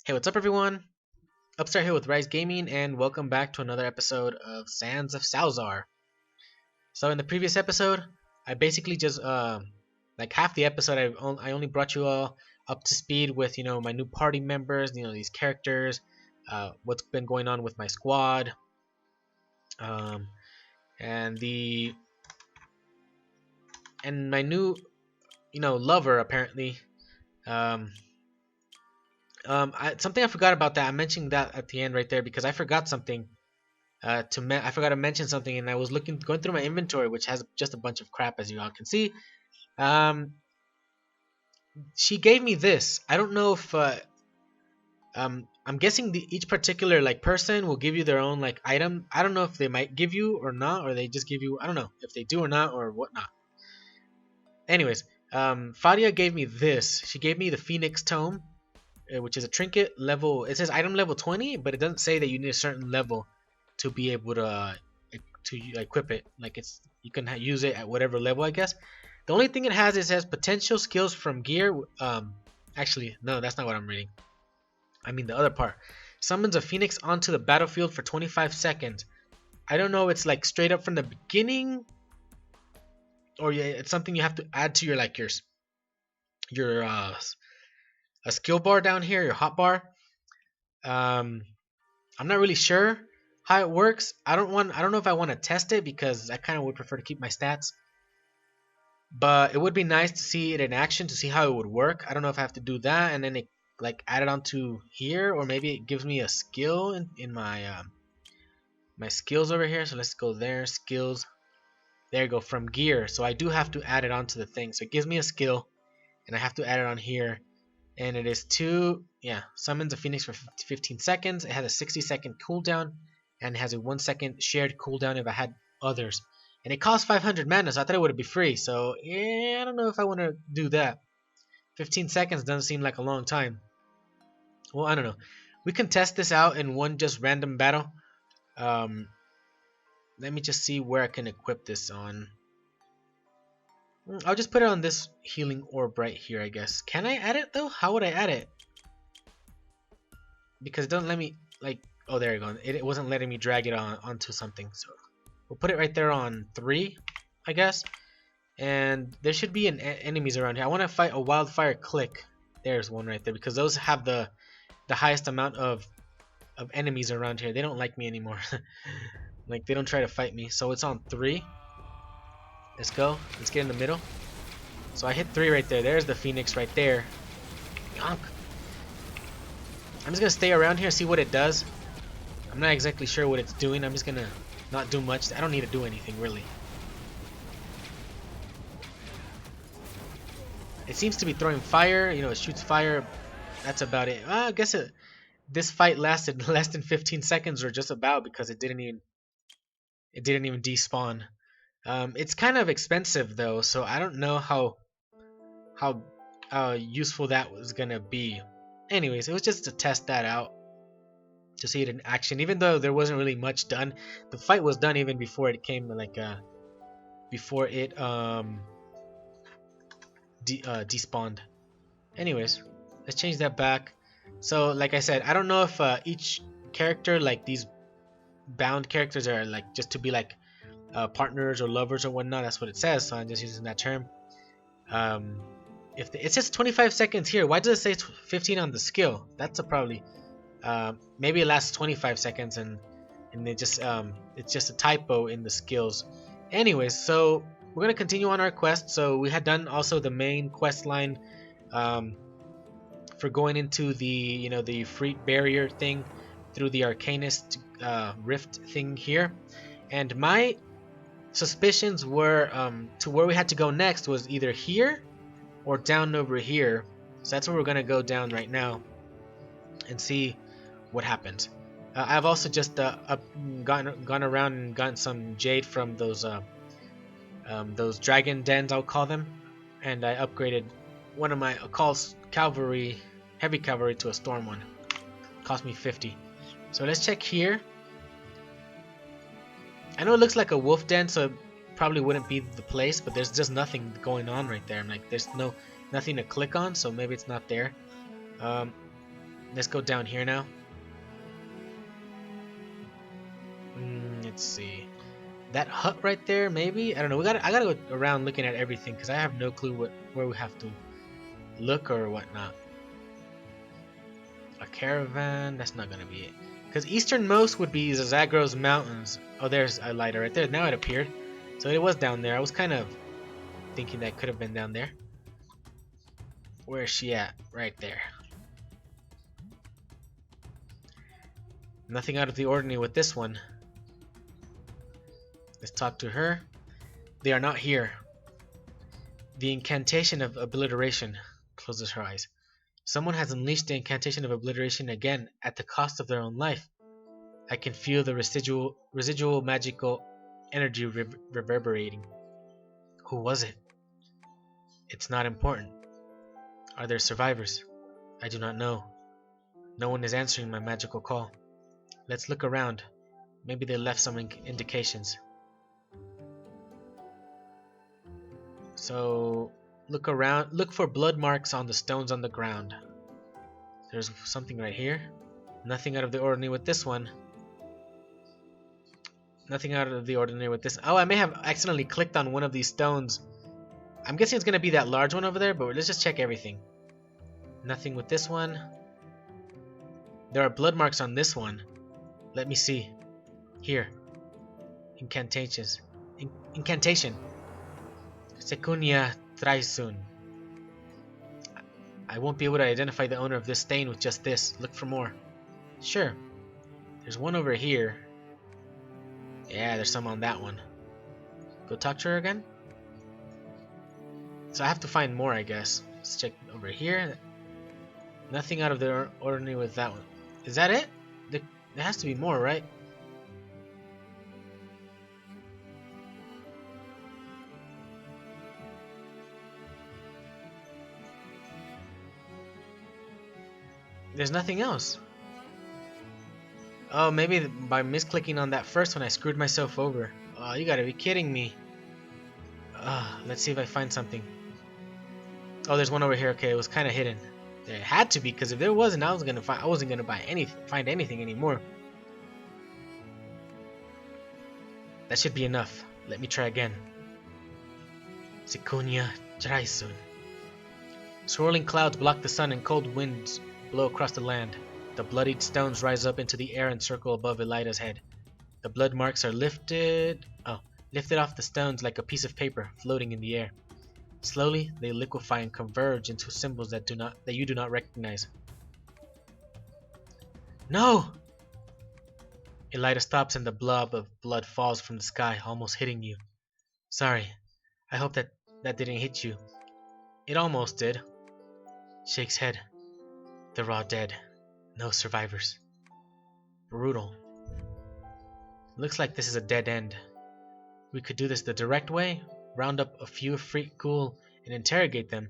Hey, what's up everyone? Upstart here with RyXe Gaming and welcome back to another episode of Sands of Salzaar. So in the previous episode, I basically just like half the episode I only brought you all up to speed with, my new party members, these characters, what's been going on with my squad, um, and the and my new, lover apparently. Um, something I forgot about that. I'm mentioning that at the end right there because I forgot something. I forgot to mention something, and I was going through my inventory, which has just a bunch of crap, as you all can see. Um, she gave me this. I don't know if I'm guessing each particular like person will give you their own like item. I don't know if they might give you or not, or they just give you. I don't know if they do or not or whatnot. Anyways, Fadia gave me this. She gave me the Phoenix Tome, which is a trinket level. It says item level 20, but it doesn't say that you need a certain level to be able to equip it. Like you can use it at whatever level, I guess. The only thing it has is potential skills from gear. Actually, no, that's not what I'm reading. I mean the other part. Summons a phoenix onto the battlefield for 25 seconds. I don't know. It's like straight up from the beginning, or it's something you have to add to your a skill bar down here, your hotbar. Um, I'm not really sure how it works. I don't know if I want to test it because I kind of would prefer to keep my stats. But it would be nice to see it in action to see how it would work. I don't know if I have to do that and then it like add it onto here, or maybe it gives me a skill in my skills over here. So let's go there, skills. There you go, from gear. So I do have to add it onto the thing. So it gives me a skill and I have to add it on here. And it is summons a phoenix for 15 seconds. It has a 60-second cooldown, and it has a 1-second shared cooldown if I had others. And it costs 500 mana, so I thought it would be free. So yeah, I don't know if I want to do that. 15 seconds doesn't seem like a long time. Well, I don't know. We can test this out in one just random battle. Let me just see where I can equip this on. I'll just put it on this healing orb right here, I guess. Can I add it though? How would I add it? Because it doesn't let me oh, there you go. It wasn't letting me drag it onto something. So we'll put it right there on 3, I guess. And there should be enemies around here. I want to fight a wildfire click. There's one right there because those have the highest amount of enemies around here. They don't like me anymore. Like they don't try to fight me. So it's on 3. Let's go. Let's get in the middle. So I hit 3 right there. There's the phoenix right there. Yonk. I'm just gonna stay around here, see what it does. I'm not exactly sure what it's doing. I'm just gonna not do much. I don't need to do anything really. It seems to be throwing fire. It shoots fire. That's about it. Well, I guess this fight lasted less than 15 seconds, or just about, because it didn't even despawn. It's kind of expensive though, so I don't know how useful that was gonna be. Anyways, it was just to test that out, to see it in action. Even though there wasn't really much done, the fight was done even before it came before it despawned. Anyways, let's change that back. So like I said, I don't know if each character, like these bound characters, are like just to be like partners or lovers or whatnot. That's what it says, so I'm just using that term. If it says 25 seconds here, why does it say 15 on the skill? That's probably maybe it lasts 25 seconds and it just it's just a typo in the skills. Anyways, so we're gonna continue on our quest. So we had done also the main quest line for going into the the Ifrit barrier thing through the Arcanist rift thing here, and my suspicions were to where we had to go next was either here or down over here. So that's where we're gonna go down right now and see what happens. I've also just gone around and gotten some jade from those dragon dens, I'll call them, and I upgraded one of my heavy cavalry to a storm one. Cost me 50. So let's check here. I know it looks like a wolf den, so it probably wouldn't be the place, but there's just nothing going on right there. I'm like, there's nothing to click on, so maybe it's not there. Let's go down here now. Let's see. That hut right there, maybe? I don't know. I gotta go around looking at everything because I have no clue where we have to look or whatnot. A caravan, that's not gonna be it. Because easternmost would be Zazagro's mountains. Oh, there's a lighter right there. Now it appeared. So it was down there. I was kind of thinking that could have been down there. Where is she at? Right there. Nothing out of the ordinary with this one. Let's talk to her. They are not here. The incantation of obliteration closes her eyes. Someone has unleashed the incantation of obliteration again at the cost of their own life. I can feel the residual magical energy reverberating. Who was it? It's not important. Are there survivors? I do not know. No one is answering my magical call. Let's look around. Maybe they left some indications. So, look around. Look for blood marks on the stones on the ground. There's something right here. Nothing out of the ordinary with this one. Nothing out of the ordinary with this. Oh, I may have accidentally clicked on one of these stones. I'm guessing it's going to be that large one over there, but let's just check everything. Nothing with this one. There are blood marks on this one. Let me see. Here. Incantations. Incantation. Secunia Traisun. I won't be able to identify the owner of this stain with just this. Look for more. Sure. There's one over here. Yeah, there's some on that one. Go talk to her again. So I have to find more, I guess. Let's check over here. Nothing out of the ordinary with that one. Is that it? There has to be more, right? There's nothing else. Oh, maybe by misclicking on that first one I screwed myself over. Oh, you gotta be kidding me. Let's see if I find something. Oh, there's one over here. Okay, it was kind of hidden. There had to be, because if there wasn't, I wasn't gonna find anything anymore. That should be enough. Let me try again. Sikunya Jraisun. Swirling clouds block the sun and cold winds blow across the land. The bloodied stones rise up into the air and circle above Elida's head. The blood marks are lifted off the stones like a piece of paper floating in the air. Slowly, they liquefy and converge into symbols that you do not recognize. No! Elida stops and the blob of blood falls from the sky, almost hitting you. Sorry. I hope that didn't hit you. It almost did. Shakes head. They're all dead. No survivors. Brutal. Looks like this is a dead end. We could do this the direct way, round up a few Ifrit ghoul and interrogate them.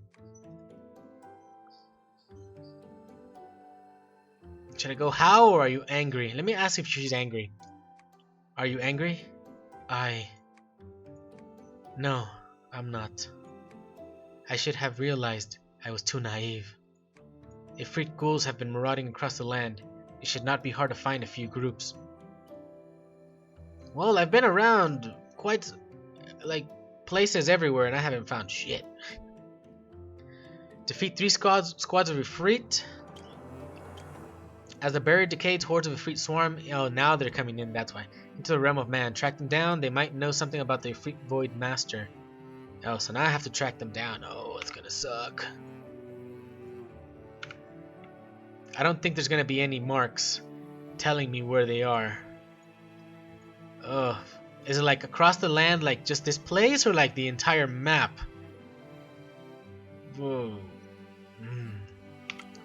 Should I go how, or are you angry? Let me ask if she's angry. Are you angry? No, I'm not. I should have realized I was too naive. Ifrit ghouls have been marauding across the land. It should not be hard to find a few groups. Well, I've been around quite, places everywhere and I haven't found shit. Defeat 3 squads of Ifrit. As the buried decayed hordes of Ifrit swarm, now they're coming in, that's why. Into the realm of man. Track them down, they might know something about the Ifrit Void Master. Oh, so now I have to track them down. Oh, it's gonna suck. I don't think there's gonna be any marks telling me where they are. Ugh. Is it like across the land, like just this place, or like the entire map? Whoa.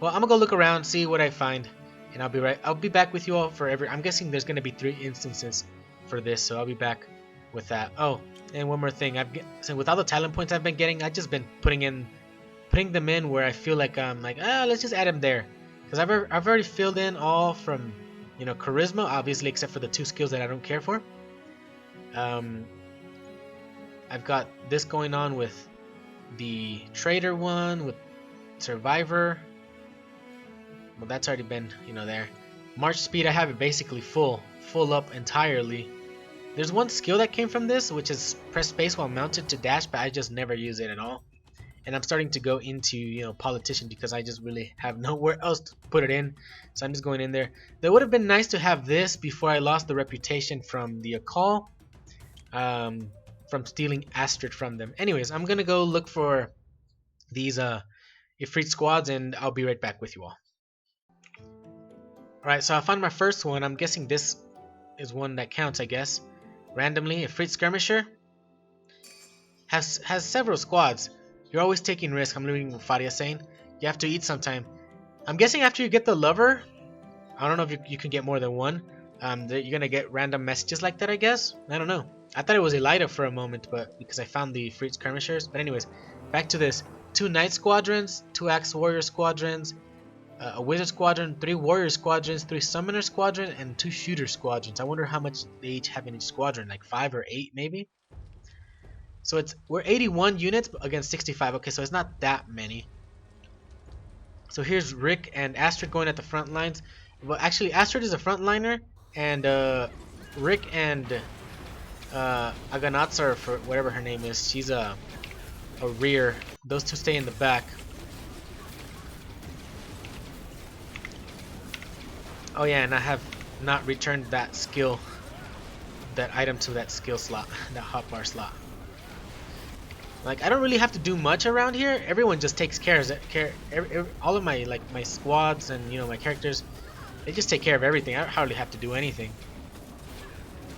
Well, I'm gonna go look around, see what I find, and I'll be back with you all for I'm guessing there's gonna be 3 instances for this, so I'll be back with that. Oh, and one more thing. So with all the talent points I've been getting, I've just been putting them in where I feel like I'm like, let's just add them there, because I've already filled in all from, charisma, obviously, except for the 2 skills that I don't care for. I've got this going on with the trader one, with survivor, Well, that's already been, you know, there. March speed, I have it basically full up entirely. There's one skill that came from this, which is press space while mounted to dash, but I just never use it at all. And I'm starting to go into, you know, politician because I just really have nowhere else to put it in. So I'm just going in there. That would have been nice to have this before I lost the reputation from the Akal, from stealing Astrid from them. Anyways, I'm gonna go look for these Ifrit squads, and I'll be right back with you all. Alright, so I found my first one. I'm guessing this is one that counts, I guess. Randomly, Ifrit skirmisher. Has several squads. You're always taking risks. I'm reading what Fadia saying. You have to eat sometime. I'm guessing after you get the lover, I don't know if you can get more than one. You're gonna get random messages like that, I guess. I don't know. I thought it was Elida for a moment, but because I found the Ifrit skirmishers. But anyways, back to this. 2 knight squadrons, 2 axe warrior squadrons, a wizard squadron, 3 warrior squadrons, 3 summoner squadrons, and 2 shooter squadrons. I wonder how much they each have in each squadron, like 5 or 8 maybe. So we're 81 units against 65. Okay, so it's not that many. So here's Rick and Astrid going at the front lines. Well, actually, Astrid is a frontliner, and Rick and Aganatsar, for whatever her name is, she's a rear. Those two stay in the back. Oh yeah, and I have not returned that skill, that item to that skill slot, that hotbar slot. Like, I don't really have to do much around here. Everyone just takes care of it. All of my my squads and, you know, my characters, they just take care of everything. I hardly have to do anything.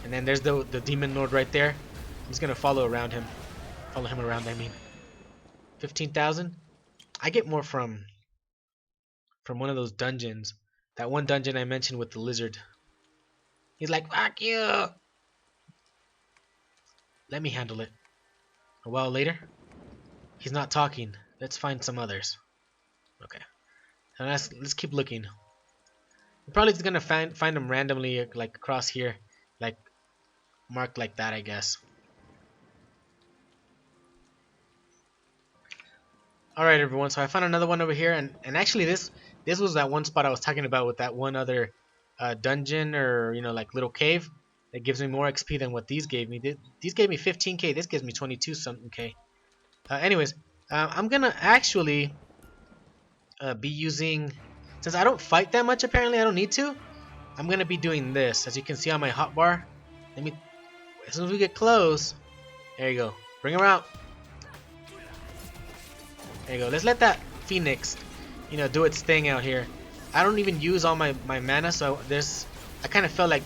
And then there's the demon lord right there. I'm just gonna follow him around. I mean, 15,000. I get more from one of those dungeons. That one dungeon I mentioned with the lizard. He's like, fuck you. Let me handle it. A while later, he's not talking. Let's find some others. Okay, and let's keep looking. We're probably just gonna find them randomly, like across here, like marked like that, I guess. All right, everyone. So I found another one over here, and actually this was that one spot I was talking about with that one other dungeon, or, you know, like little cave. That gives me more XP than what these gave me. These gave me 15k. This gives me 22 something k. Anyways, I'm gonna actually be using, since I don't fight that much, apparently I don't need to. I'm gonna be doing this, as you can see on my hotbar. As soon as we get close, there you go. Bring her out. There you go. Let's let that Phoenix, you know, do its thing out here. I don't even use all my mana, so I kind of felt like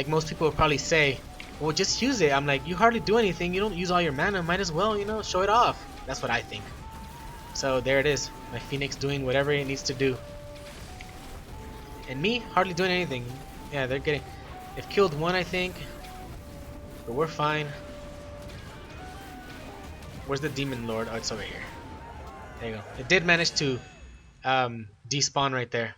most people would probably say, well, just use it. I'm like, you hardly do anything. You don't use all your mana. Might as well, you know, show it off. That's what I think. So there it is. My Phoenix doing whatever it needs to do. And me, hardly doing anything. Yeah, they've killed one, I think. But we're fine. Where's the Demon Lord? Oh, it's over here. There you go. It did manage to despawn right there.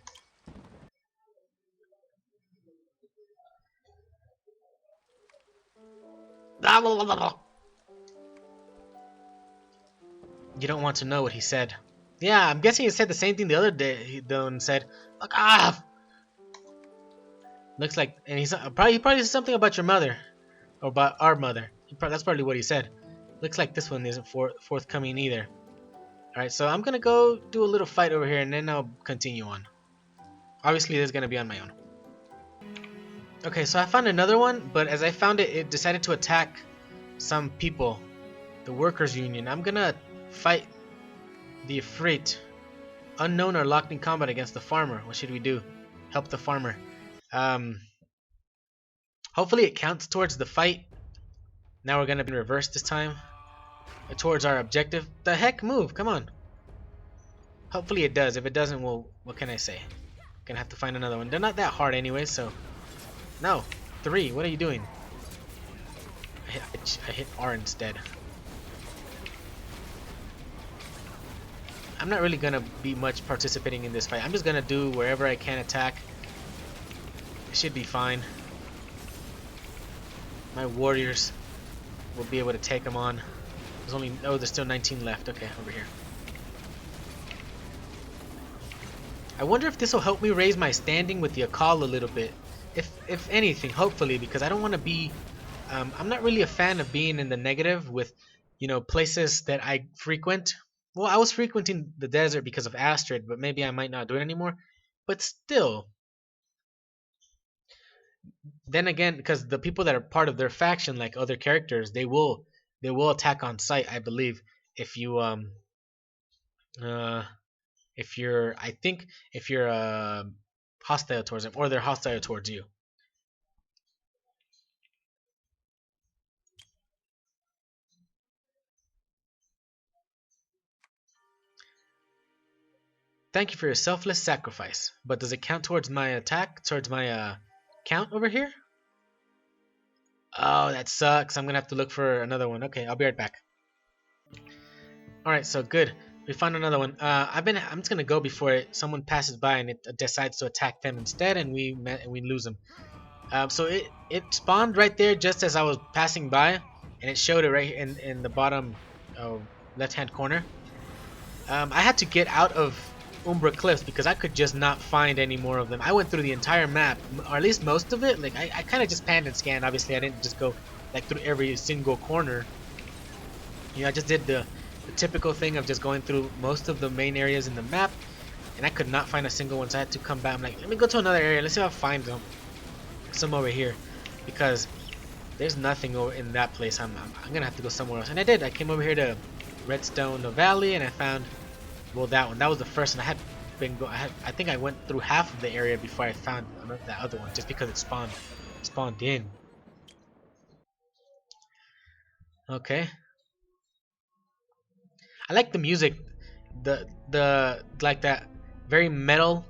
You don't want to know what he said. Yeah, I'm guessing he said the same thing the other day. He said, "Fuck off." Looks like, and he probably said something about your mother, or about our mother. That's probably what he said. Looks like this one isn't forthcoming either. All right, so I'm gonna go do a little fight over here, and then I'll continue on. Obviously, this is gonna be on my own. Okay, so I found another one, but as I found it, it decided to attack some people, the workers' union. I'm gonna fight the Ifrit. Unknown or locked in combat against the farmer. What should we do? Help the farmer. Hopefully it counts towards the fight. Now we're gonna be in reverse this time, towards our objective. The heck, move! Come on. Hopefully it does. If it doesn't, well, what can I say? Gonna have to find another one. They're not that hard anyway, so. No, 3. What are you doing? I hit R instead. I'm not really gonna be much participating in this fight. I'm just gonna do wherever I can attack. It should be fine. My warriors will be able to take them on. There's still 19 left. Okay, over here. I wonder if this will help me raise my standing with the Akal a little bit. If anything, hopefully, because I don't want to be... I'm not really a fan of being in the negative with, you know, places that I frequent. Well, I was frequenting the desert because of Astrid, but maybe I might not do it anymore. But still, then again, because the people that are part of their faction, like other characters, they will attack on sight, I believe, if you uh if you're I think if you're hostile towards them, or they're hostile towards you. Thank you for your selfless sacrifice. But does it count towards my attack? Towards my count over here? Oh, that sucks. I'm gonna have to look for another one. Okay, I'll be right back. All right, so good. We found another one. I'm just gonna go before someone passes by and it decides to attack them instead, and we lose them. So it spawned right there just as I was passing by, and it showed it right in the bottom left hand corner. I had to get out of Umbra Cliffs because I could just not find any more of them. I went through the entire map, or at least most of it. Like I kind of just panned and scanned. Obviously, I didn't just go like through every single corner. You know, I just did the typical thing of just going through most of the main areas in the map, and I could not find a single one. So I had to come back. I'm like, let me go to another area. Let's see if I find some over here, because there's nothing over in that place. I'm gonna have to go somewhere else. And I did. I came over here to Redstone Valley, and I found, well, that one. That was the first one. I think I went through half of the area before I found that other one, just because it spawned in. Okay. I like the music, the like that very metal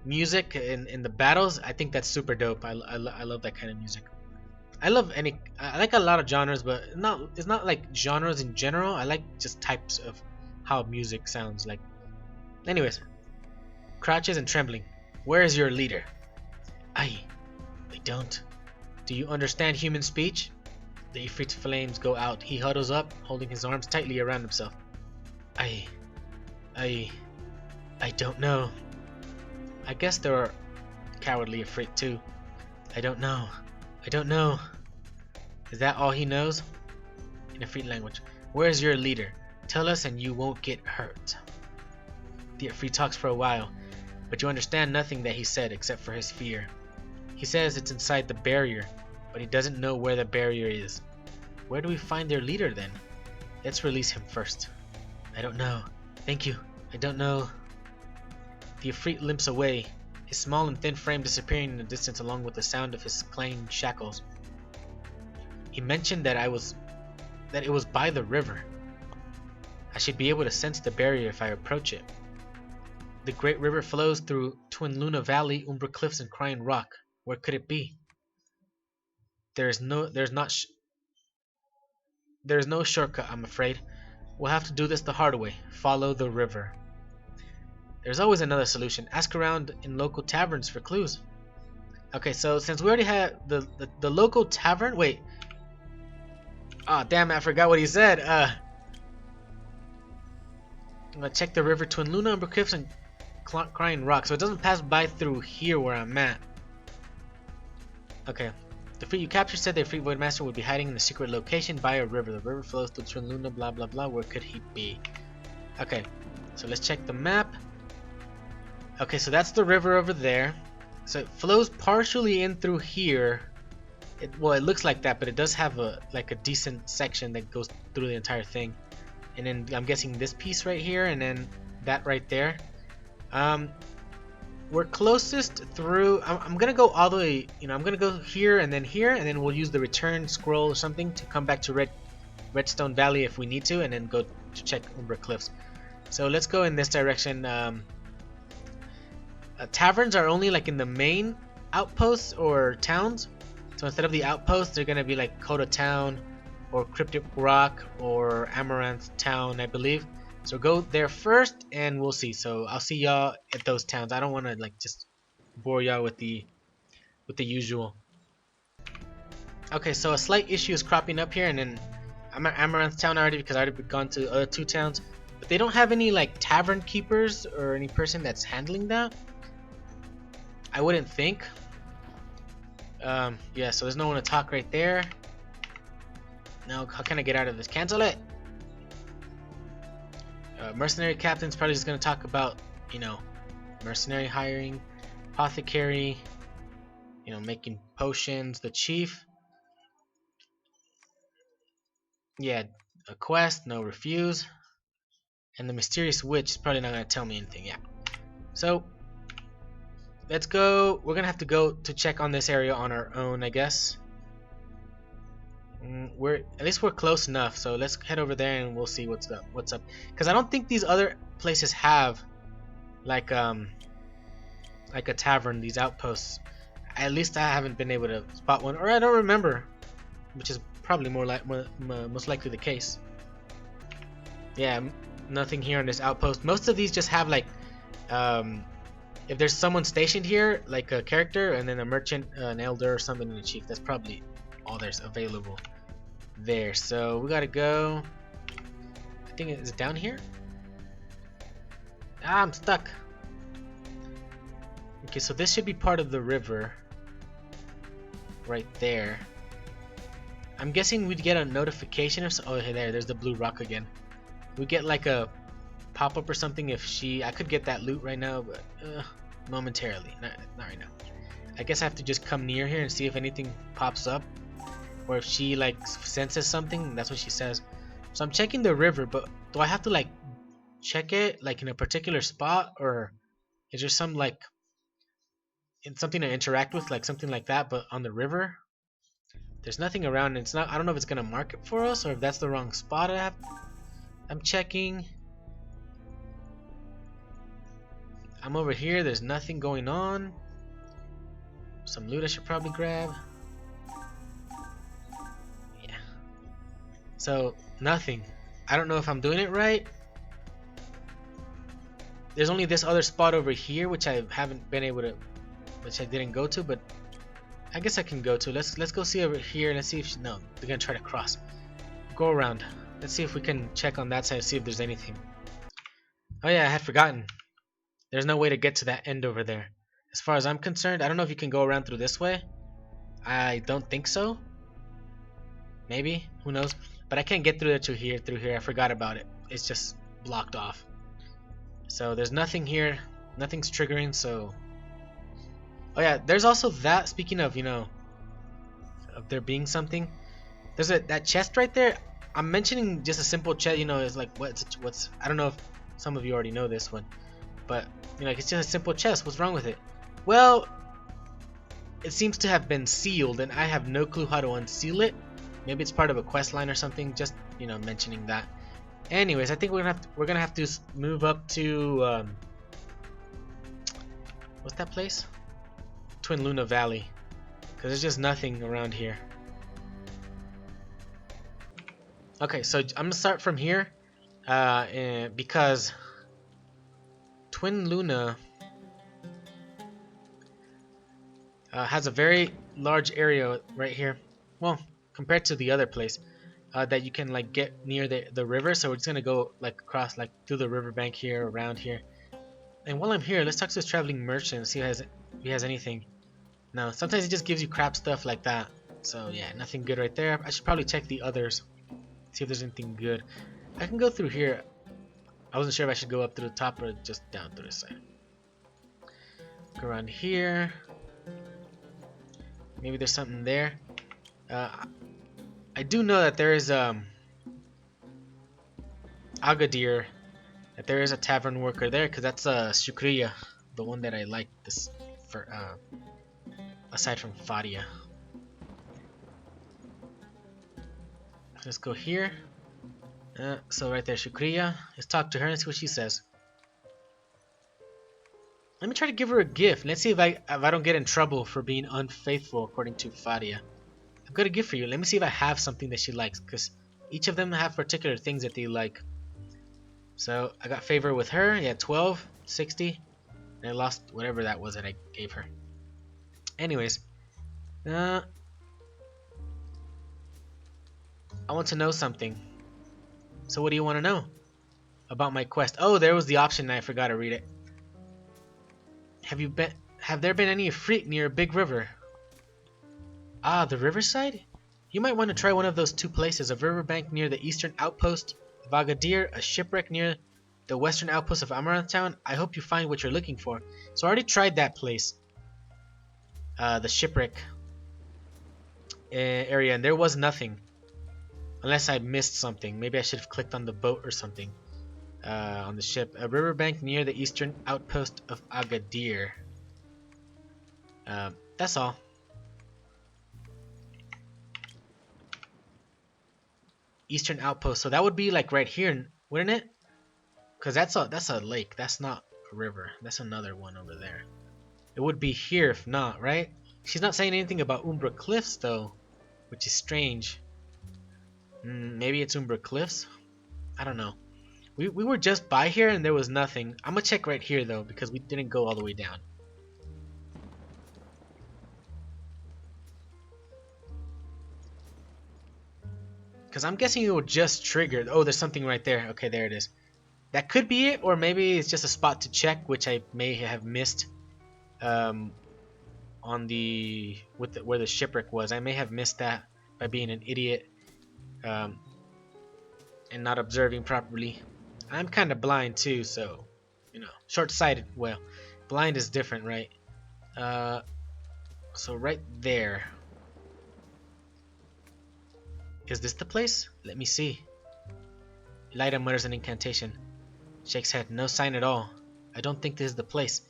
music in the battles. I think that's super dope. I love that kind of music. I like a lot of genres, but it's not like genres in general. I like just types of how music sounds like. Anyways, crouches and trembling. Where is your leader? I don't. Do you understand human speech? The Ifrit's flames go out. He huddles up, holding his arms tightly around himself. I I I don't know. I guess there are cowardly Ifrit too. I don't know. I don't know. Is that all he knows? In Ifrit language. Where's your leader? Tell us and you won't get hurt. The Ifrit talks for a while, but you understand nothing that he said except for his fear. He says it's inside the barrier, but he doesn't know where the barrier is. Where do we find their leader then? Let's release him first. I don't know. Thank you. I don't know. The Ifrit limps away, his small and thin frame disappearing in the distance along with the sound of his clanging shackles. He mentioned that it was by the river. I should be able to sense the barrier if I approach it. The great river flows through Twin Luna Valley, Umbra Cliffs, and Crying Rock. Where could it be? There's no shortcut, I'm afraid. We'll have to do this the hard way. Follow the river. There's always another solution. Ask around in local taverns for clues. Okay, so since we already had the local tavern, wait. Ah, oh, damn it, I forgot what he said. I'm gonna check the river Twin Luna, Umbra Cliffs, and Crying Rock, so it doesn't pass by through here where I'm at. Okay. The Ifrit you captured said the Ifrit Void Master would be hiding in a secret location by a river. The river flows through Twin Luna, blah blah blah. Where could he be? Okay, so let's check the map. Okay, so that's the river over there. So it flows partially in through here. Well, it looks like that, but it does have a decent section that goes through the entire thing. And then I'm guessing this piece right here, and then that right there. We're closest through. I'm gonna go all the way. You know, I'm gonna go here, and then we'll use the return scroll or something to come back to Redstone Valley if we need to, and then go to check Umbra Cliffs. So let's go in this direction. Taverns are only like in the main outposts or towns. So instead of the outposts, they're gonna be like Coda Town, or Cryptic Rock, or Amaranth Town, I believe. So go there first, and we'll see. So I'll see y'all at those towns. I don't want to like just bore y'all with the usual. Okay, so a slight issue is cropping up here, and then I'm at Amaranth Town already because I already gone to the other two towns. but they don't have any like tavern keepers or any person that's handling that. I wouldn't think. Yeah, so there's no one to talk right there. Now, how can I get out of this? Cancel it! Mercenary captain's probably just going to talk about, you know, mercenary hiring, apothecary, you know, making potions. The chief, yeah, a quest, no refuse. And the mysterious witch is probably not going to tell me anything, yeah. So, let's go. We're going to have to go to check on this area on our own, I guess. At least we're close enough, so let's head over there and we'll see what's up. Because I don't think these other places have like a tavern, these outposts. At least I haven't been able to spot one, or I don't remember, which is probably most likely the case. Yeah, nothing here on this outpost. Most of these just have like if there's someone stationed here, like a character, and then a merchant, an elder, or something, and a chief. That's probably all there's available there. So we gotta go. I think is it down here? Ah, I'm stuck. Okay, so this should be part of the river right there. I'm guessing we'd get a notification if oh, hey, there's the blue rock again. We get like a pop-up or something if I could get that loot right now, but momentarily, not right now. I guess I have to just come near here and see if anything pops up, or if she like senses something. That's what she says. So I'm checking the river, but do I have to like check it like in a particular spot, or is there some like something to interact with, like something like that, but on the river? There's nothing around. It's not. I don't know if it's gonna mark it for us or if that's the wrong spot. I'm checking. I'm over here. There's nothing going on. Some loot I should probably grab. Yeah. So nothing. I don't know if I'm doing it right. There's only this other spot over here which I haven't been able to, which I didn't go to, but I guess I can go to. Let's go see over here. Let's see if no, they're gonna try to cross. Go around. Let's see if we can check on that side, see if there's anything. Oh yeah, I had forgotten. There's no way to get to that end over there. As far as I'm concerned, I don't know if you can go around through this way. I don't think so. Maybe, who knows? But I can't get through there to here. Through here, I forgot about it. It's just blocked off. So there's nothing here. Nothing's triggering. So, oh yeah, there's also that. Speaking of, you know, of there being something. There's that chest right there. I'm mentioning just a simple chest. You know, it's like what's. I don't know if some of you already know this one, but you know, it's just a simple chest. What's wrong with it? Well, it seems to have been sealed, and I have no clue how to unseal it. Maybe it's part of a quest line or something. Just, you know, mentioning that. Anyways, I think we're gonna have to move up to what's that place? Twin Luna Valley, because there's just nothing around here. Okay, so I'm gonna start from here, because Twin Luna has a very large area right here. Well, compared to the other place, that you can like get near the river. So we're just gonna go like across, like through the riverbank here, around here. And while I'm here, let's talk to this traveling merchant and see if he has anything. No, sometimes he just gives you crap stuff like that. So yeah, nothing good right there. I should probably check the others, see if there's anything good. I can go through here. I wasn't sure if I should go up through the top or just down through this side. Go around here. Maybe there's something there. I do know that there is Agadir, that there is a tavern worker there, because that's Shukriya, the one that I like this for, aside from Fadia. Let's go here. So right there, Shukriya. Let's talk to her and see what she says. Let me try to give her a gift. Let's see if I don't get in trouble for being unfaithful, according to Fadia. I've got a gift for you. Let me see if I have something that she likes, because each of them have particular things that they like. So I got favor with her. Yeah, 12, 60, and I lost whatever that was that I gave her. Anyways, I want to know something. So what do you want to know? about my quest. Oh, there was the option and I forgot to read it. Have there been any Ifrit near a big river? Ah, the riverside? You might want to try one of those two places, a riverbank near the eastern outpost of Agadir, a shipwreck near the western outpost of Amaranth Town. I hope you find what you're looking for. So I already tried that place, the shipwreck area, and there was nothing. Unless I missed something. Maybe I should have clicked on the boat or something. On the ship. A riverbank near the eastern outpost of Agadir. That's all. Eastern outpost. So that would be like right here, wouldn't it? Because that's a lake. That's not a river. That's another one over there. It would be here if not, right? She's not saying anything about Umbra Cliffs though, which is strange. Maybe it's Umbra Cliffs? I don't know. We were just by here and there was nothing. I'm gonna check right here though because we didn't go all the way down. Because I'm guessing it will just trigger. Oh, there's something right there. Okay, there it is. That could be it, or maybe it's just a spot to check, which I may have missed. On the where the shipwreck was, I may have missed that by being an idiot and not observing properly. I'm kind of blind too, so you know, short-sighted. Well, blind is different, right? So right there. Is this the place? Let me see. Lyda mutters an incantation. Shakes head. No sign at all. I don't think this is the place.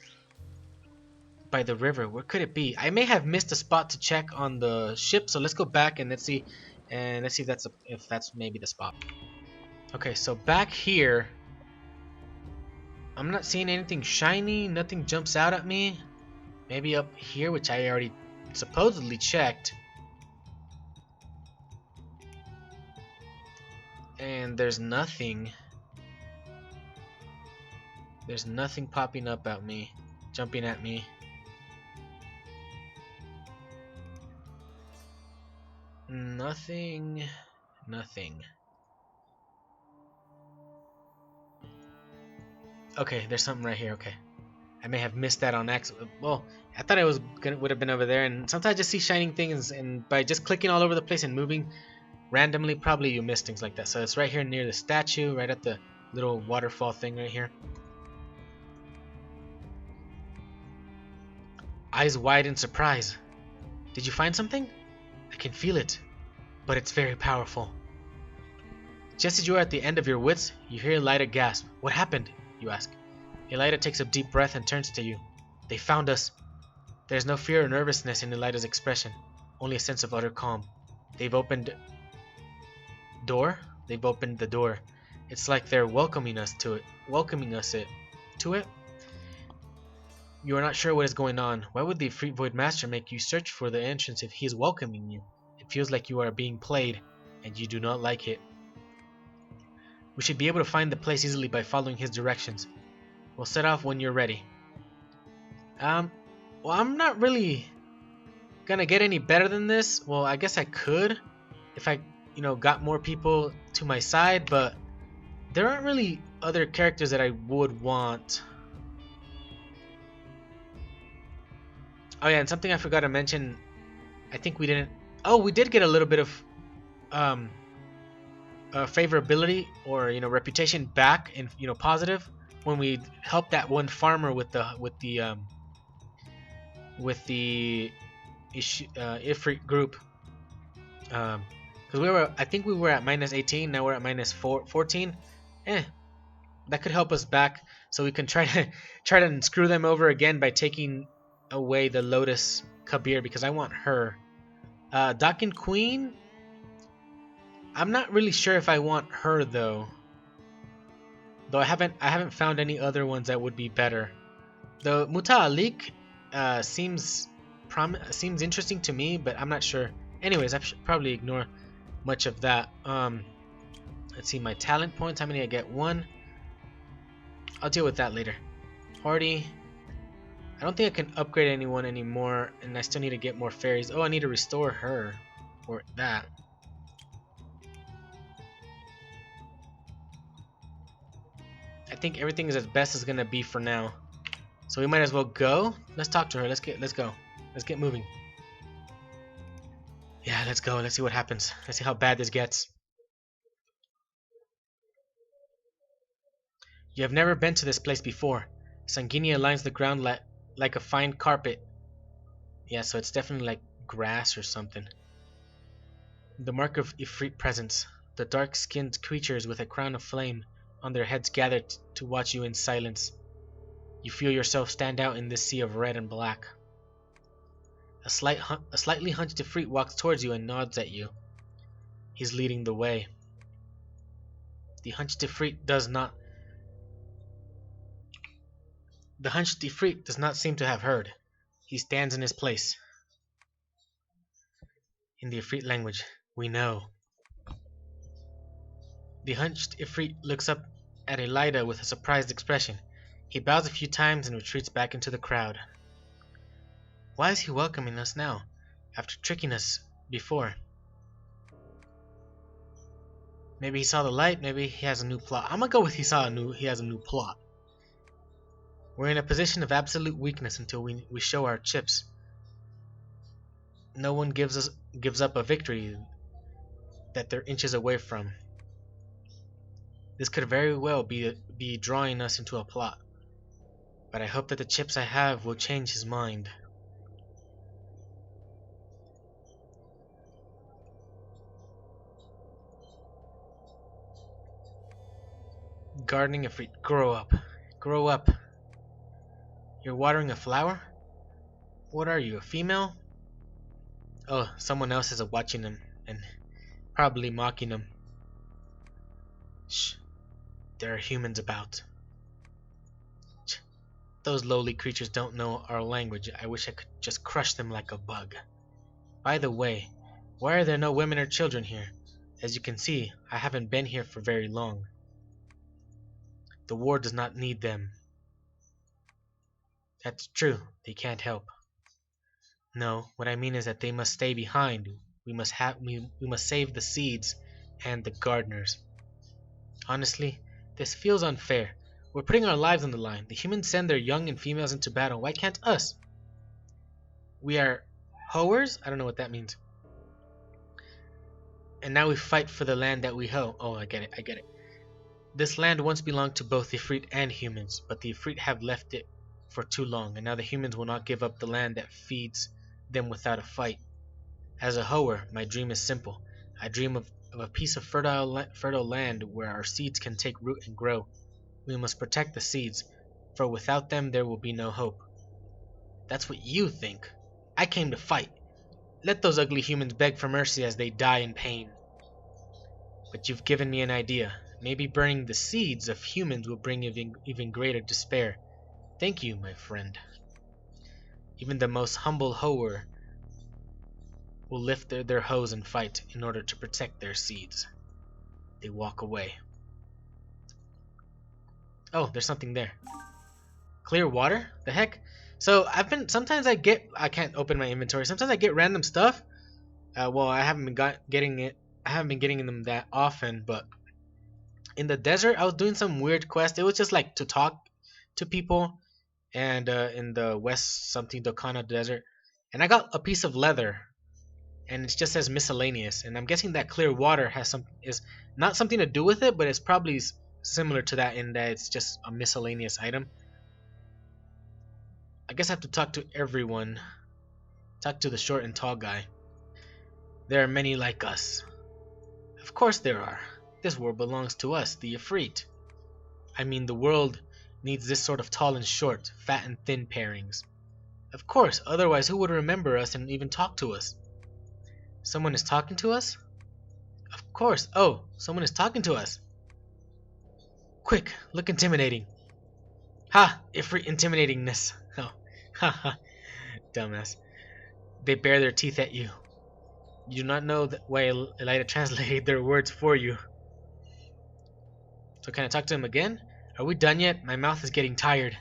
By the river. Where could it be? I may have missed a spot to check on the ship, so let's go back and let's see. And let's see if that's maybe the spot. Okay, so back here, I'm not seeing anything shiny. Nothing jumps out at me. Maybe up here, which I already supposedly checked. And there's nothing. There's nothing popping up at me, jumping at me. Nothing. Okay, there's something right here. Okay, I may have missed that on accident. Well, I thought it would have been over there. And sometimes I just see shining things, and by just clicking all over the place and moving randomly, probably you miss things like that. So it's right here near the statue, right at the little waterfall thing right here. Eyes wide in surprise. Did you find something? I can feel it, but it's very powerful. Just as you are at the end of your wits, you hear Elida gasp. What happened? You ask. Elida takes a deep breath and turns to you. They found us. There's no fear or nervousness in Elida's expression, only a sense of utter calm. They've opened the door. It's like they're welcoming us to it. You are not sure what is going on. Why would the Ifrit Void Master make you search for the entrance if he is welcoming you? It feels like you are being played, and you do not like it. We should be able to find the place easily by following his directions. We'll set off when you're ready. Well, I'm not really gonna get any better than this. Well, I guess I could if I, got more people to my side, but there aren't really other characters that I would want. Oh yeah, and something I forgot to mention. I think we didn't. Oh, we did get a little bit of favorability or reputation back in positive when we helped that one farmer with the Ifrit group. Because I think we were at minus 18. Now we're at minus 14. That could help us back, so we can try to screw them over again by taking away the Lotus Kabir, because I want her. Dakin Queen, I'm not really sure if I want her though. Though I haven't found any other ones that would be better. The Muta Alik seems interesting to me, but I'm not sure. Anyways, I should probably ignore much of that. Let's see, my talent points. How many I get? 1. I'll deal with that later. Party. I don't think I can upgrade anyone anymore, and I still need to get more fairies. Oh, I need to restore her, or that. think everything is as best as gonna be for now. So we might as well go. Let's talk to her. Let's go. Let's get moving. Yeah, let's go. Let's see what happens. Let's see how bad this gets. You have never been to this place before. Sanguinea lines the ground like a fine carpet. Yeah, so it's definitely like grass or something. The mark of Ifrit presence. The dark-skinned creatures with a crown of flame on their heads gathered to watch you in silence. You feel yourself stand out in this sea of red and black. A slightly hunched Ifrit walks towards you and nods at you. He's leading the way. The hunched Ifrit does not seem to have heard. He stands in his place. In the Ifrit language, we know. The hunched Ifrit looks up at Elida with a surprised expression. He bows a few times and retreats back into the crowd. Why is he welcoming us now, after tricking us before? Maybe he saw the light, maybe he has a new plot. I'm gonna go with he has a new plot. We're in a position of absolute weakness until we show our chips. No one gives up a victory that they're inches away from. This could very well be drawing us into a plot. But I hope that the chips I have will change his mind. Gardening Ifrit, grow up. Grow up. You're watering a flower? What are you, a female? Oh, someone else is watching him and probably mocking him. Shh. There are humans about. Those lowly creatures don't know our language. I wish I could just crush them like a bug. By the way, why are there no women or children here? As you can see, I haven't been here for very long. The war does not need them. That's true, they can't help. No, what I mean is that they must stay behind. We must save the seeds and the gardeners. Honestly, this feels unfair. We're putting our lives on the line. The humans send their young and females into battle. Why can't us? We are hoers? I don't know what that means. And now we fight for the land that we hoe. Oh, I get it. This land once belonged to both the Ifrit and humans, but the Ifrit have left it for too long, and now the humans will not give up the land that feeds them without a fight. As a hoer, my dream is simple. I dream of a piece of fertile land where our seeds can take root and grow. We must protect the seeds, for without them there will be no hope. That's what you think. I came to fight. Let those ugly humans beg for mercy as they die in pain. But you've given me an idea. Maybe burning the seeds of humans will bring even greater despair. Thank you, my friend. Even the most humble hoer will lift their hoes and fight in order to protect their seeds. They walk away. Oh, there's something there. Clear water? The heck? So sometimes I can't open my inventory. Sometimes I get random stuff. Well, I haven't been getting them that often, but in the desert, I was doing some weird quest. It was just like to talk to people, and in the West something Dokana desert, and I got a piece of leather, and it just says miscellaneous, and I'm guessing that clear water is not something to do with it, but it's probably similar to that in that it's just a miscellaneous item. I guess I have to talk to everyone. Talk to the short and tall guy. There are many like us. Of course there are. This world belongs to us, the Ifrit. I mean, the world needs this sort of tall and short, fat and thin pairings. Of course, otherwise who would remember us and even talk to us? Someone is talking to us? Of course. Oh, someone is talking to us. Quick, look intimidating. Ha! Ifrit intimidatingness. Oh, ha ha. Dumbass. They bare their teeth at you. You do not know why Elida translated their words for you. So can I talk to him again? Are we done yet? My mouth is getting tired.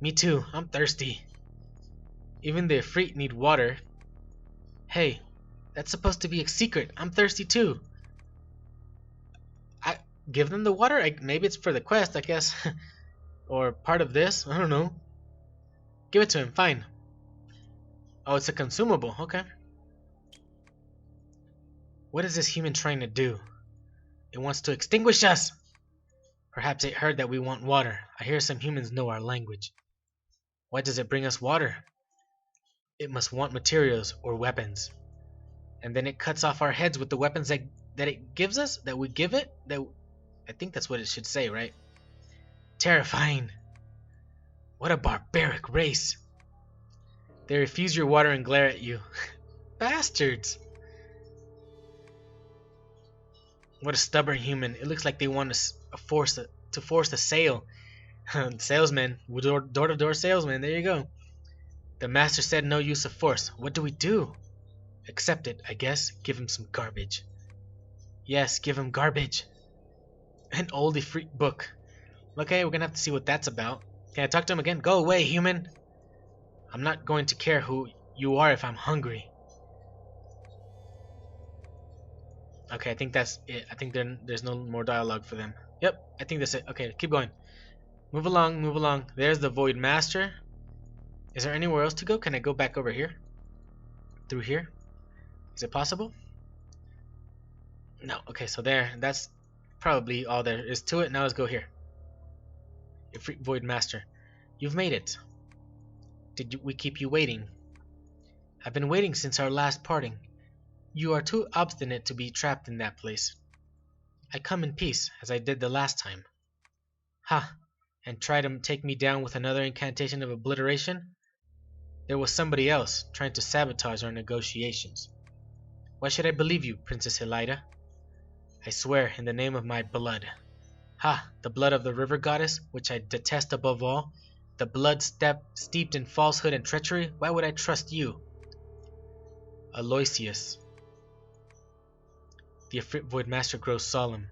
Me too. I'm thirsty. Even the Ifrit need water. Hey, that's supposed to be a secret. I'm thirsty too. Give them the water? Maybe it's for the quest, I guess. Or part of this. I don't know. Give it to him. Fine. Oh, it's a consumable. Okay. What is this human trying to do? It wants to extinguish us! Perhaps it heard that we want water. I hear some humans know our language. Why does it bring us water? It must want materials or weapons. And then it cuts off our heads with the weapons that it gives us? That we give it? I think that's what it should say, right? Terrifying. What a barbaric race. They refuse your water and glare at you. Bastards. What a stubborn human. It looks like they want to force the sale. Salesman. Door-to-door salesman. There you go. The master said no use of force. What do we do? Accept it, I guess. Give him some garbage. Yes, give him garbage. An old Ifrit book. Okay, we're gonna have to see what that's about. Can I talk to him again? Go away, human. I'm not going to care who you are if I'm hungry. Okay, I think that's it. I think there's no more dialogue for them. Yep, I think that's it. Okay, keep going. Move along, move along. There's the Void Master. Is there anywhere else to go? Can I go back over here? Through here? Is it possible? No. Okay, so there. That's probably all there is to it. Now let's go here. Ifrit Void Master. You've made it. Did we keep you waiting? I've been waiting since our last parting. You are too obstinate to be trapped in that place. I come in peace, as I did the last time. Ha! And try to take me down with another incantation of obliteration? There was somebody else, trying to sabotage our negotiations. Why should I believe you, Princess Elida? I swear in the name of my blood. Ha! The blood of the river goddess, which I detest above all. The blood steeped in falsehood and treachery. Why would I trust you? Aloysius. The Ifrit Void Master grows solemn.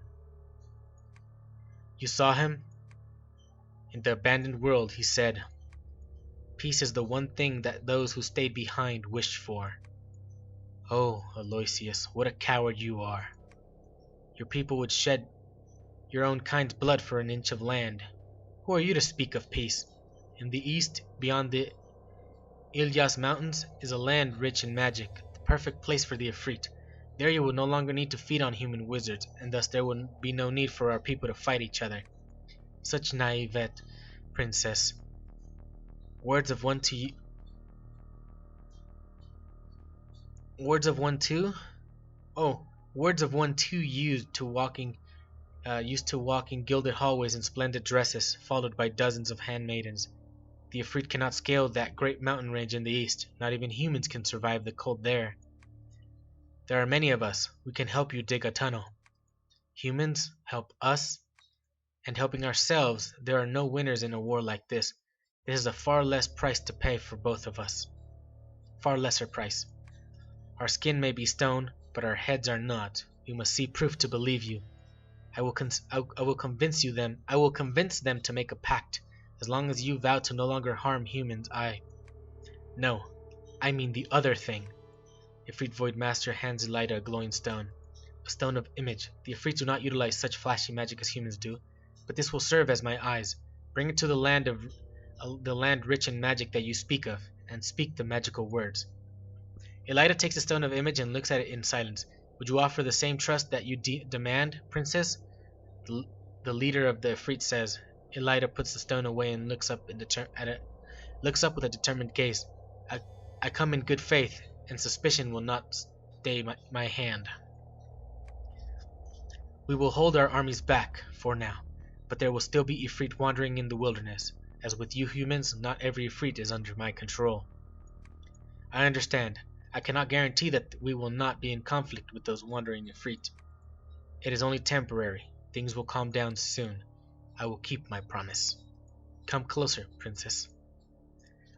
You saw him? In the abandoned world, he said, peace is the one thing that those who stayed behind wished for. Oh, Aloysius, what a coward you are. Your people would shed your own kind's blood for an inch of land. Who are you to speak of peace? In the east, beyond the Ilyas Mountains, is a land rich in magic, the perfect place for the Ifrit. There you will no longer need to feed on human wizards, and thus there will be no need for our people to fight each other. Such naivete, princess. Words of one to used to walk in gilded hallways in splendid dresses, followed by dozens of handmaidens. The Ifrit cannot scale that great mountain range in the east. Not even humans can survive the cold there. There are many of us. We can help you dig a tunnel. Humans help us, and helping ourselves. There are no winners in a war like this. This is a far less price to pay for both of us. Far lesser price. Our skin may be stone, but our heads are not. We must see proof to believe you. I will convince them to make a pact. As long as you vow to no longer harm humans, No, I mean the other thing. Ifrit Void Master hands Elida a glowing stone. A stone of image. The Ifrit do not utilize such flashy magic as humans do, but this will serve as my eyes. Bring it to the land rich in magic that you speak of, and speak the magical words. Elida takes the stone of image and looks at it in silence. Would you offer the same trust that you demand, princess? The leader of the Ifrit says. Elida puts the stone away and looks up with a determined gaze. I come in good faith, and suspicion will not stay my hand. We will hold our armies back, for now, but there will still be Ifrit wandering in the wilderness. As with you humans, not every Ifrit is under my control. I understand. I cannot guarantee that we will not be in conflict with those wandering Ifrit. It is only temporary. Things will calm down soon. I will keep my promise. Come closer, princess.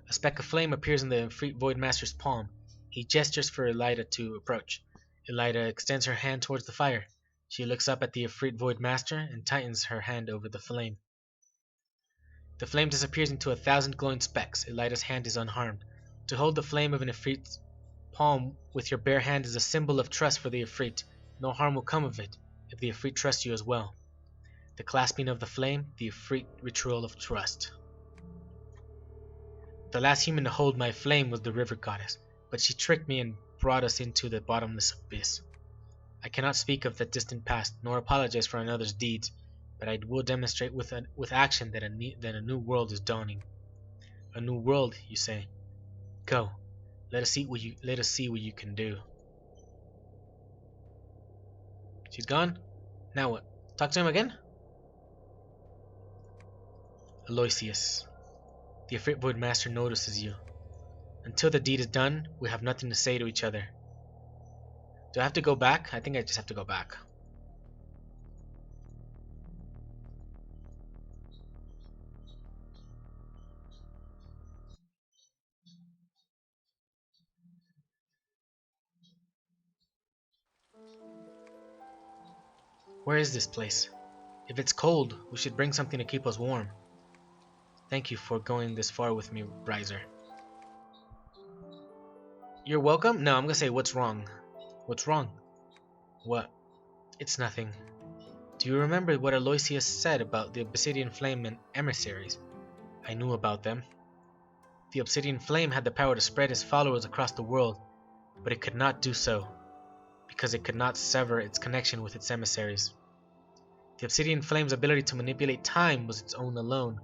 A speck of flame appears in the Ifrit Void Master's palm. He gestures for Elida to approach. Elida extends her hand towards the fire. She looks up at the Ifrit Void Master and tightens her hand over the flame. The flame disappears into 1,000 glowing specks. Elida's hand is unharmed. To hold the flame of an Ifrit's palm with your bare hand is a symbol of trust for the Ifrit. No harm will come of it, if the Ifrit trusts you as well. The clasping of the flame, the Ifrit ritual of trust. The last human to hold my flame was the river goddess, but she tricked me and brought us into the bottomless abyss. I cannot speak of the distant past, nor apologize for another's deeds, but I will demonstrate with action that a new world is dawning. A new world, you say? Go. Let us see what you can do. She's gone? Now what? Talk to him again? Aloysius. The Ifrit Void Master notices you. Until the deed is done, we have nothing to say to each other. Do I have to go back? I think I just have to go back. Where is this place? If it's cold, we should bring something to keep us warm. Thank you for going this far with me, Riser. You're welcome? No, I'm gonna say what's wrong. What's wrong? What? It's nothing. Do you remember what Aloysius said about the Obsidian Flame and emissaries? I knew about them. The Obsidian Flame had the power to spread its followers across the world, but it could not do so, because it could not sever its connection with its emissaries. The Obsidian Flame's ability to manipulate time was its own alone,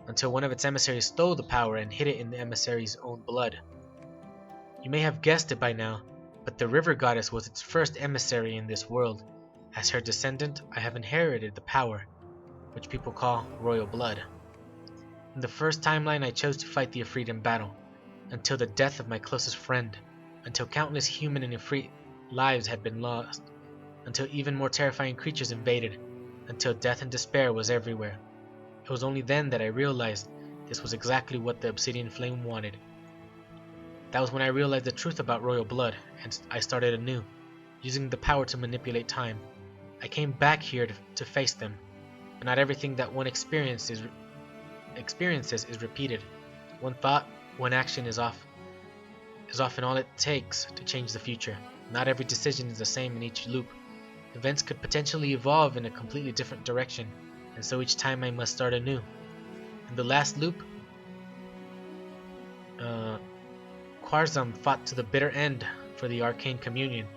until one of its emissaries stole the power and hid it in the emissary's own blood. You may have guessed it by now, but the River Goddess was its first emissary in this world. As her descendant, I have inherited the power, which people call royal blood. In the first timeline, I chose to fight the Ifrit in battle, until the death of my closest friend, until countless human and Ifrit lives had been lost, until even more terrifying creatures invaded, until death and despair was everywhere. It was only then that I realized this was exactly what the Obsidian Flame wanted. That was when I realized the truth about royal blood, and I started anew, using the power to manipulate time. I came back here to face them, but not everything that one experiences is repeated. One thought, one action is often all it takes to change the future. Not every decision is the same in each loop. Events could potentially evolve in a completely different direction, and so each time I must start anew. In the last loop, Kwarzam fought to the bitter end for the Arcane Communion,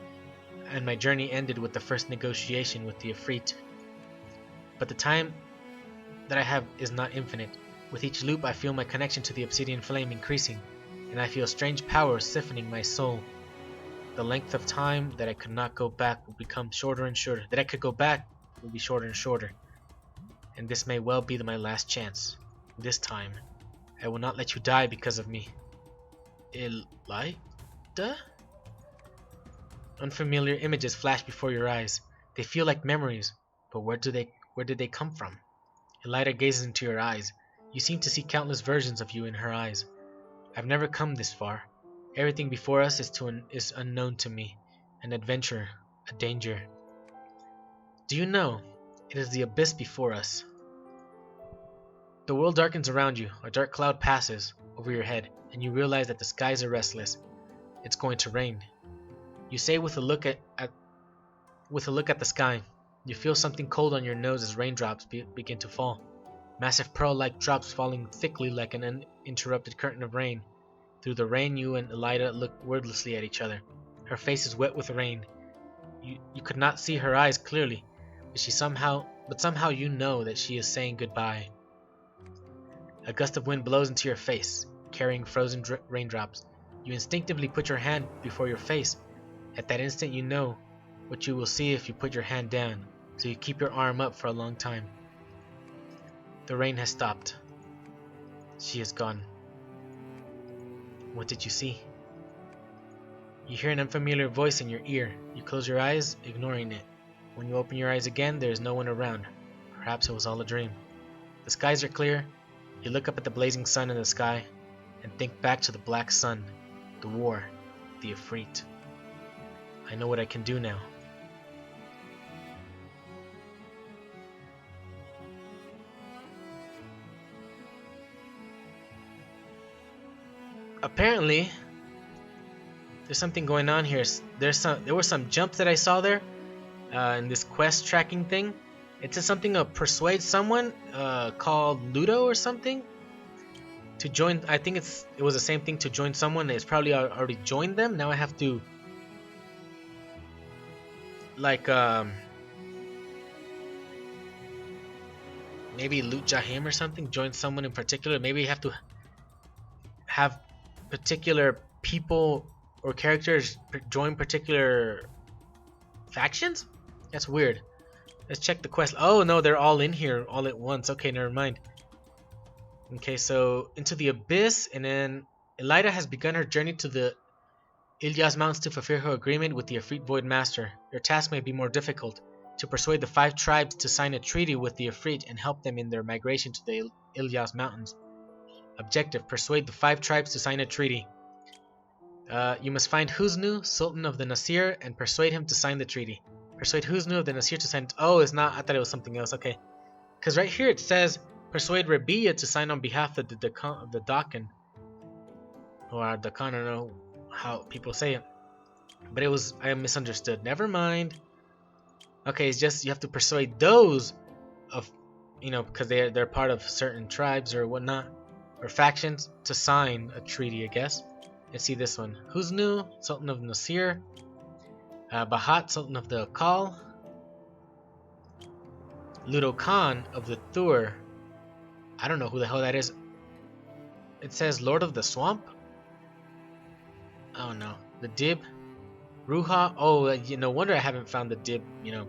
and my journey ended with the first negotiation with the Ifrit. But the time that I have is not infinite. With each loop I feel my connection to the Obsidian Flame increasing, and I feel strange power siphoning my soul. The length of time that I could not go back will become shorter and shorter. That I could go back will be shorter and shorter. And this may well be my last chance. This time, I will not let you die because of me. Elida? Unfamiliar images flash before your eyes. They feel like memories, but where did they come from? Elida gazes into your eyes. You seem to see countless versions of you in her eyes. I've never come this far. Everything before us is unknown to me. An adventure, a danger. Do you know, it is the abyss before us. The world darkens around you. A dark cloud passes over your head, and you realize that the skies are restless. It's going to rain. You say with a look at the sky. You feel something cold on your nose as raindrops begin to fall. Massive pearl-like drops falling thickly like an uninterrupted curtain of rain. Through the rain, you and Elida look wordlessly at each other. Her face is wet with rain. You could not see her eyes clearly, but somehow you know that she is saying goodbye. A gust of wind blows into your face, carrying frozen raindrops. You instinctively put your hand before your face. At that instant, you know what you will see if you put your hand down, so you keep your arm up for a long time. The rain has stopped. She is gone. What did you see? You hear an unfamiliar voice in your ear. You close your eyes, ignoring it. When you open your eyes again, there is no one around. Perhaps it was all a dream. The skies are clear. You look up at the blazing sun in the sky and think back to the black sun, the war, the Ifrit. I know what I can do now. Apparently, there's something going on here. There were some jumps that I saw there in this quest tracking thing, It says something of persuade someone called Ludo or something to join. I think it was the same thing to join someone. It's probably already joined them. Now I have to like maybe loot Jahim or something. Join someone in particular. Maybe you have to have particular people or characters join particular factions. That's weird. Let's check the quest. Oh no, they're all in here all at once. Okay, never mind. Okay, so into the abyss, and then Elida has begun her journey to the Ilyas Mountains to fulfill her agreement with the Ifrit Void Master. Your task may be more difficult: to persuade the 5 tribes to sign a treaty with the Ifrit and help them in their migration to the Ilyas Mountains. Objective: persuade the 5 tribes to sign a treaty. You must find Huznu, Sultan of the Nasir, and persuade him to sign the treaty. Persuade Huznu of the Nasir to sign. Oh, it's not. I thought it was something else. Okay, because right here it says persuade Rabia to sign on behalf of the Dakan, or Dakan. I don't know how people say it, but I misunderstood. Never mind. Okay, it's just you have to persuade those of, because they're part of certain tribes or whatnot, or factions, to sign a treaty, I guess. Let's see this one. Huznu, Sultan of Nasir. Bahat, Sultan of the Akal. Ludo Khan of the Thur. I don't know who the hell that is. It says Lord of the Swamp. Oh no. The Dib. Ruha. Oh, no wonder I haven't found the Dib,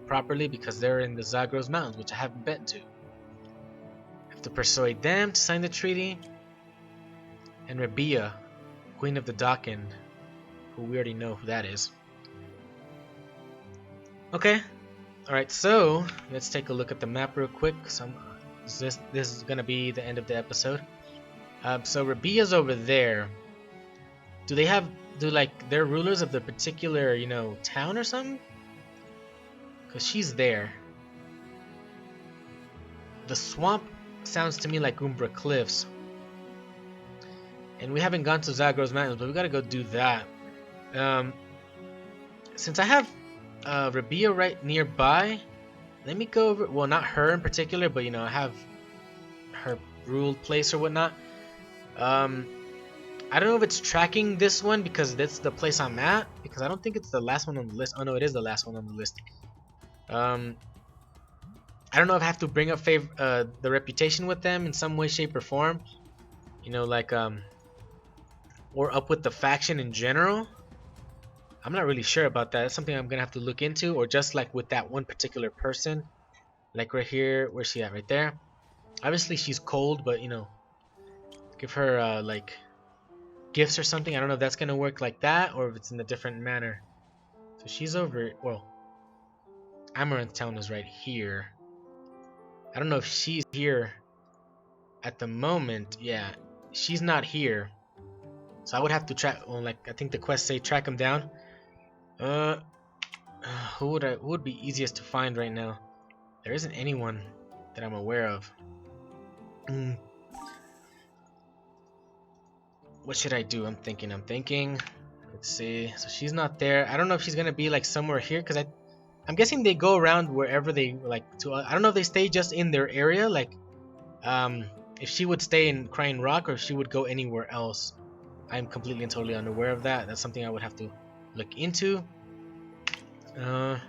properly, because they're in the Zagros Mountains, which I haven't been to. I have to persuade them to sign the treaty. And Rabia, Queen of the Dakan, who we already know who that is. Okay. Alright, so let's take a look at the map real quick. This is gonna be the end of the episode. So Rabia's over there. Do they're rulers of the particular, town or something? Because she's there. The swamp sounds to me like Umbra Cliffs. And we haven't gone to Zagros Mountains, but we gotta go do that. Since I have Rabia right nearby, let me go over. Well, not her in particular, but I have her ruled place or whatnot. I don't know if it's tracking this one because that's the place I'm at, because I don't think it's the last one on the list. Oh no, it is the last one on the list. I don't know if I have to bring up the reputation with them in some way, shape, or form. Or up with the faction in general. I'm not really sure about that. That's something I'm gonna have to look into, or just like with that one particular person, like right here. Where's she at? Right there. Obviously she's cold, but give her like gifts or something. I don't know if that's gonna work like that or if it's in a different manner. So she's over. Well, Amaranth Town is right here. I don't know if she's here at the moment. Yeah, she's not here. So I would have to track. Well, like I think the quests say track them down. Who would be easiest to find right now? There isn't anyone that I'm aware of. What should I do? I'm thinking. Let's see. So she's not there. I don't know if she's gonna be like somewhere here, because I'm guessing they go around wherever they like to. I don't know if they stay just in their area. Like, if she would stay in Crying Rock or if she would go anywhere else. I'm completely and totally unaware of that. That's something I would have to look into. I'm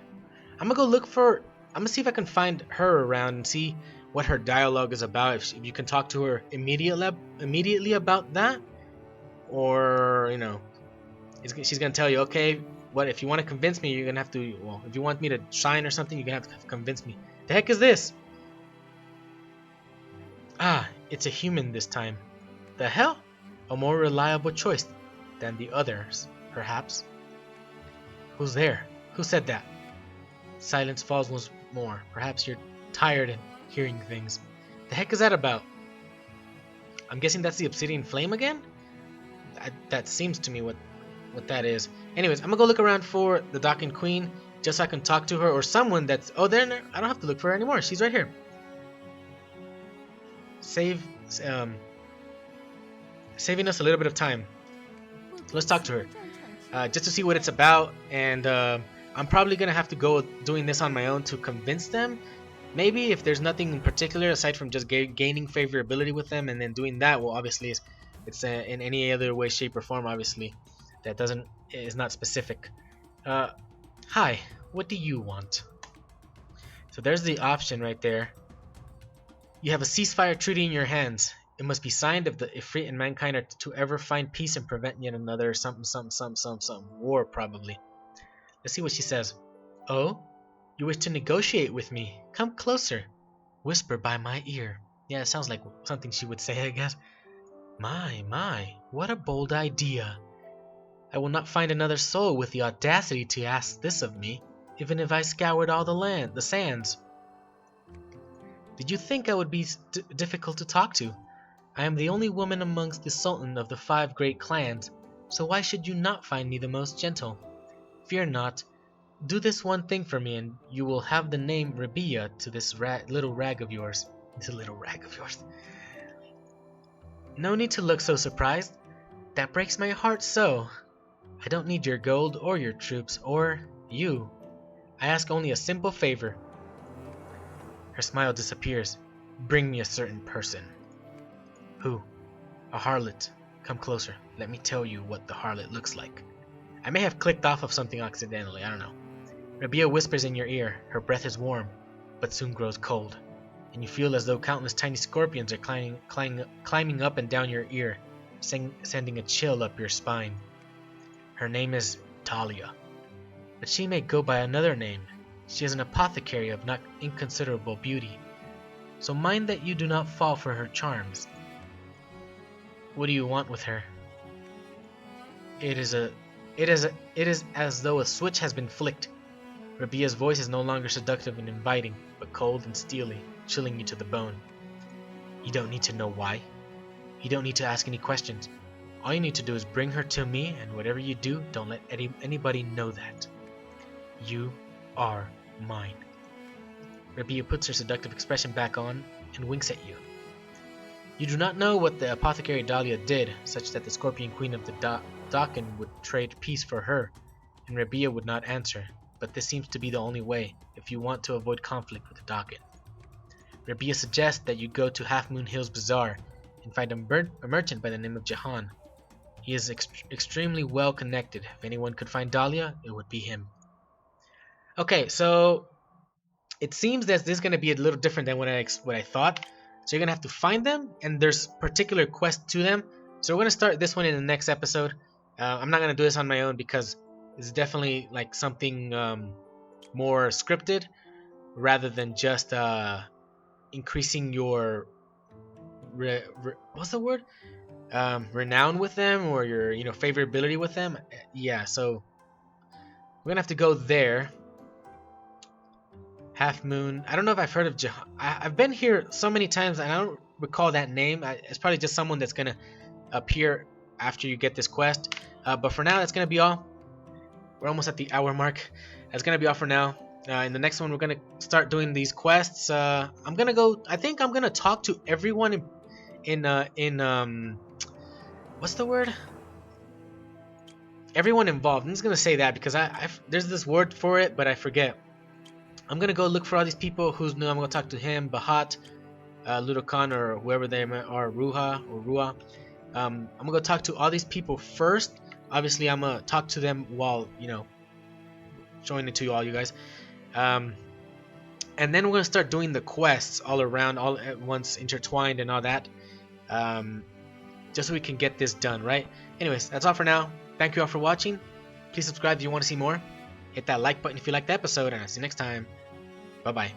gonna go look for. I'm gonna see if I can find her around and see what her dialogue is about. If you can talk to her immediately about that, or she's gonna tell you, okay, what if you want to convince me, you're gonna have to. Well, if you want me to shine or something, you're gonna have to convince me. The heck is this? Ah, it's a human this time. The hell? A more reliable choice than the others, perhaps. Who's there? Who said that? Silence falls once more. Perhaps you're tired and hearing things. The heck is that about? I'm guessing that's the obsidian flame again? That seems to me what that is. Anyways, I'm gonna go look around for the Dakan Queen, just so I can talk to her, or someone that's... Oh, there. I don't have to look for her anymore. She's right here. Saving us a little bit of time. Let's talk to her, just to see what it's about. And I'm probably gonna have to go doing this on my own to convince them, Maybe if there's nothing in particular aside from just gaining favorability with them and then doing that, well, obviously it's in any other way, shape, or form. Obviously, that is not specific. Hi, what do you want? So there's the option right there. You have a ceasefire treaty in your hands. It must be signed if the Ifrit and mankind are to ever find peace and prevent yet another something war, probably. Let's see what she says. Oh, you wish to negotiate with me? Come closer. Whisper by my ear. Yeah, it sounds like something she would say, I guess. My, what a bold idea. I will not find another soul with the audacity to ask this of me, even if I scoured all the sands. Did you think I would be difficult to talk to? I am the only woman amongst the Sultan of the 5 great clans, so why should you not find me the most gentle? Fear not. Do this one thing for me, and you will have the name Rabia to this little rag of yours. This little rag of yours. No need to look so surprised. That breaks my heart so. I don't need your gold or your troops or you. I ask only a simple favor. Her smile disappears. Bring me a certain person. Who? A harlot. Come closer. Let me tell you what the harlot looks like. I may have clicked off of something accidentally, I don't know. Rabia whispers in your ear. Her breath is warm, but soon grows cold, and you feel as though countless tiny scorpions are climbing up and down your ear, sending a chill up your spine. Her name is Talia, but she may go by another name. She is an apothecary of not inconsiderable beauty, so mind that you do not fall for her charms. What do you want with her? It is as though a switch has been flicked. Rabia's voice is no longer seductive and inviting, but cold and steely, chilling you to the bone. You don't need to know why. You don't need to ask any questions. All you need to do is bring her to me, and whatever you do, don't let anybody know that. You are mine. Rabia puts her seductive expression back on and winks at you. You do not know what the apothecary Dahlia did, such that the Scorpion Queen of the Dakin would trade peace for her, and Rabia would not answer, but this seems to be the only way, if you want to avoid conflict with the Dakin. Rabia suggests that you go to Half Moon Hills Bazaar and find a merchant by the name of Jahan. He is extremely well connected. If anyone could find Dahlia, it would be him. Okay, so it seems that this is going to be a little different than what I thought. So you're going to have to find them, and there's particular quests to them. So we're going to start this one in the next episode. I'm not going to do this on my own because it's definitely like something more scripted rather than just increasing your what's the word? Renown with them, or your favorability with them. Yeah, so we're gonna have to go there. Half Moon. I don't know if I've heard of Jahan. I've been here so many times and I don't recall that name. It's probably just someone that's gonna appear after you get this quest. But for now, that's gonna be all. We're almost at the hour mark. That's gonna be all for now. In the next one, we're gonna start doing these quests. I'm gonna go. I think I'm gonna talk to everyone in what's the word? Everyone involved. I'm just gonna say that because there's this word for it, but I forget. I'm gonna go look for all these people who's new. I'm gonna talk to him, Bahat, Ludokan, or whoever they are, Ruha. I'm gonna go talk to all these people first. Obviously, I'm gonna talk to them while showing it to all you guys. And then we're gonna start doing the quests all around, all at once, intertwined and all that. Just so we can get this done, right? Anyways, that's all for now. Thank you all for watching. Please subscribe if you want to see more. Hit that like button if you liked the episode, and I'll see you next time. Bye-bye.